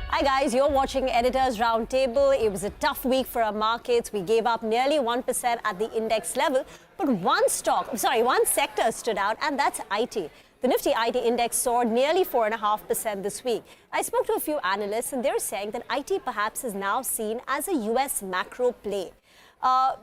Hi guys, you're watching Editors Roundtable. It was a tough week for our markets. We gave up nearly 1% at the index level, but one sector stood out, and that's IT. The Nifty IT Index soared nearly 4.5% this week. I spoke to a few analysts, and they're saying that IT perhaps is now seen as a US macro play.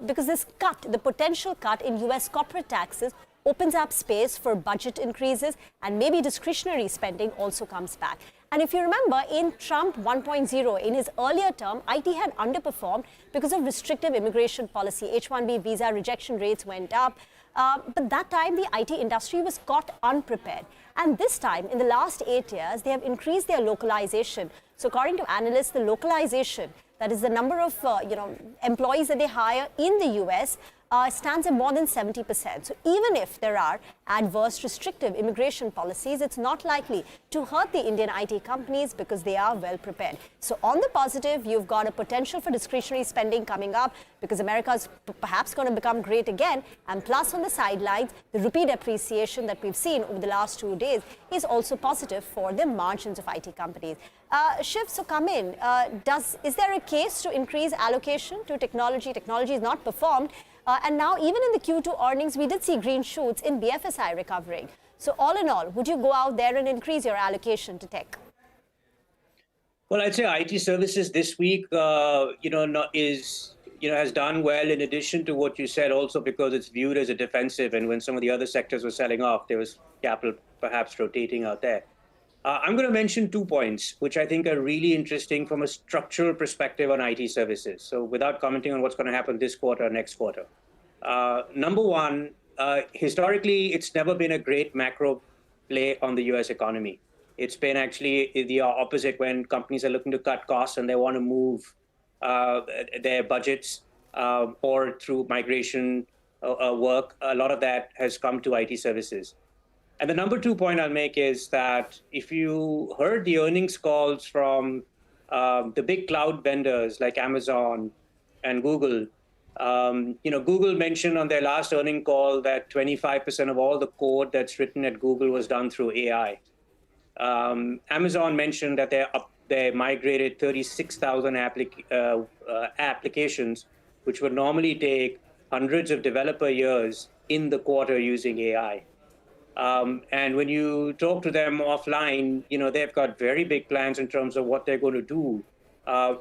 Because this cut, the potential cut in US corporate taxes, opens up space for budget increases, and maybe discretionary spending also comes back. And if you remember, in Trump 1.0, in his earlier term, IT had underperformed because of restrictive immigration policy. H-1B visa rejection rates went up. But that time, the IT industry was caught unprepared. And this time, in the last 8 years, they have increased their localization. So according to analysts, the localization, that is the number of employees that they hire in the US, stands at more than 70%. So even if there are adverse restrictive immigration policies, it's not likely to hurt the Indian IT companies because they are well prepared. So on the positive, you've got a potential for discretionary spending coming up because America is perhaps going to become great again. And plus on the sidelines, the rupee depreciation that we've seen over the last 2 days is also positive for the margins of IT companies. Shiv, so come in. Is there a case to increase allocation to technology? Technology is not performed. And now, even in the Q2 earnings, we did see green shoots in BFSI recovering. So all in all, would you go out there and increase your allocation to tech? Well, I'd say IT services this week, has done well in addition to what you said, also because it's viewed as a defensive. And when some of the other sectors were selling off, there was capital perhaps rotating out there. I'm going to mention 2 points, which I think are really interesting from a structural perspective on IT services. So without commenting on what's going to happen this quarter or next quarter. Number one, historically, it's never been a great macro play on the US economy. It's been actually the opposite when companies are looking to cut costs and they want to move their budgets or through migration work. A lot of that has come to IT services. And the number 2 point I'll make is that if you heard the earnings calls from the big cloud vendors like Amazon and Google, Google mentioned on their last earning call that 25% of all the code that's written at Google was done through AI. Amazon mentioned that they migrated 36,000 applications, which would normally take hundreds of developer years in the quarter using AI. And when you talk to them offline, they've got very big plans in terms of what they're going to do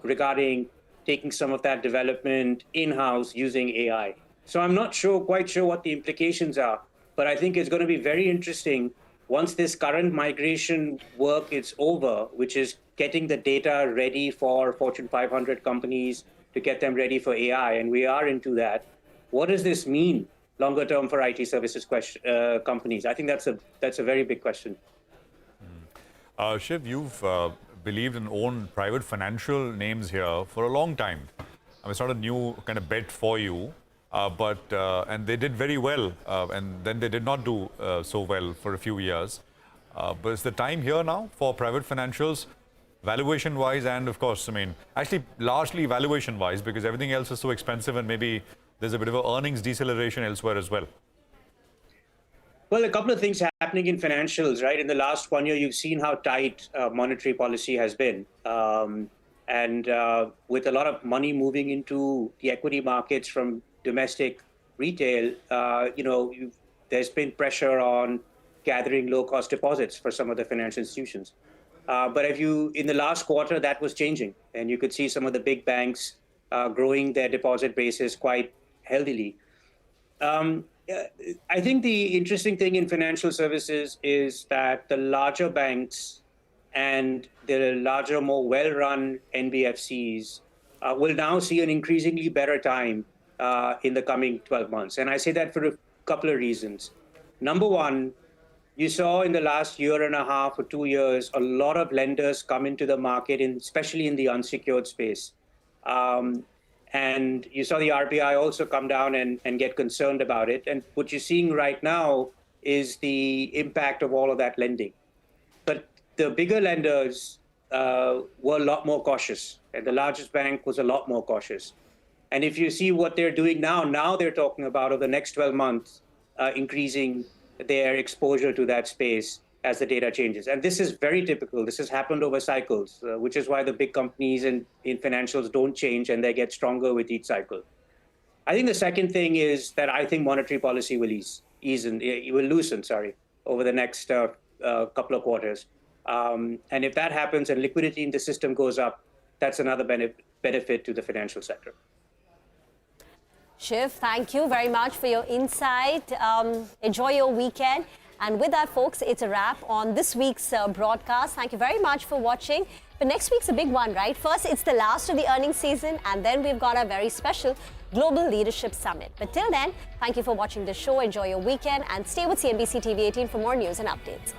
regarding taking some of that development in-house using AI. So I'm not quite sure what the implications are, but I think it's going to be very interesting once this current migration work is over, which is getting the data ready for Fortune 500 companies to get them ready for AI, and we are into that. What does this mean longer term for IT services companies? I think that's a very big question. Shiv, you've believed and owned private financial names here for a long time. I mean, it's not a new kind of bet for you, and they did very well, and then they did not do so well for a few years. But it's the time here now for private financials, valuation-wise, and of course, I mean, actually largely valuation-wise, because everything else is so expensive and maybe there's a bit of an earnings deceleration elsewhere as well. Well, a couple of things happening in financials, right? In the last 1 year, you've seen how tight monetary policy has been. And with a lot of money moving into the equity markets from domestic retail, there's been pressure on gathering low-cost deposits for some of the financial institutions. But in the last quarter, that was changing. And you could see some of the big banks growing their deposit bases quite healthily. I think the interesting thing in financial services is that the larger banks and the larger, more well-run NBFCs will now see an increasingly better time in the coming 12 months. And I say that for a couple of reasons. Number one, you saw in the last year and a half or 2 years, a lot of lenders come into the market, especially in the unsecured space. And you saw the RBI also come down and get concerned about it. And what you're seeing right now is the impact of all of that lending. But the bigger lenders were a lot more cautious, and the largest bank was a lot more cautious. And if you see what they're doing now they're talking about over the next 12 months, increasing their exposure to that space. as the data changes. And this is very typical. This has happened over cycles, which is why the big companies in financials don't change and they get stronger with each cycle. I think the second thing is that I think monetary policy will loosen, over the next couple of quarters. And if that happens and liquidity in the system goes up, that's another benefit to the financial sector. Shiv, thank you very much for your insight. Enjoy your weekend. And with that, folks, it's a wrap on this week's broadcast. Thank you very much for watching. But next week's a big one, right? First, it's the last of the earnings season, and then we've got a very special Global Leadership Summit. But till then, thank you for watching the show. Enjoy your weekend, and stay with CNBC TV 18 for more news and updates.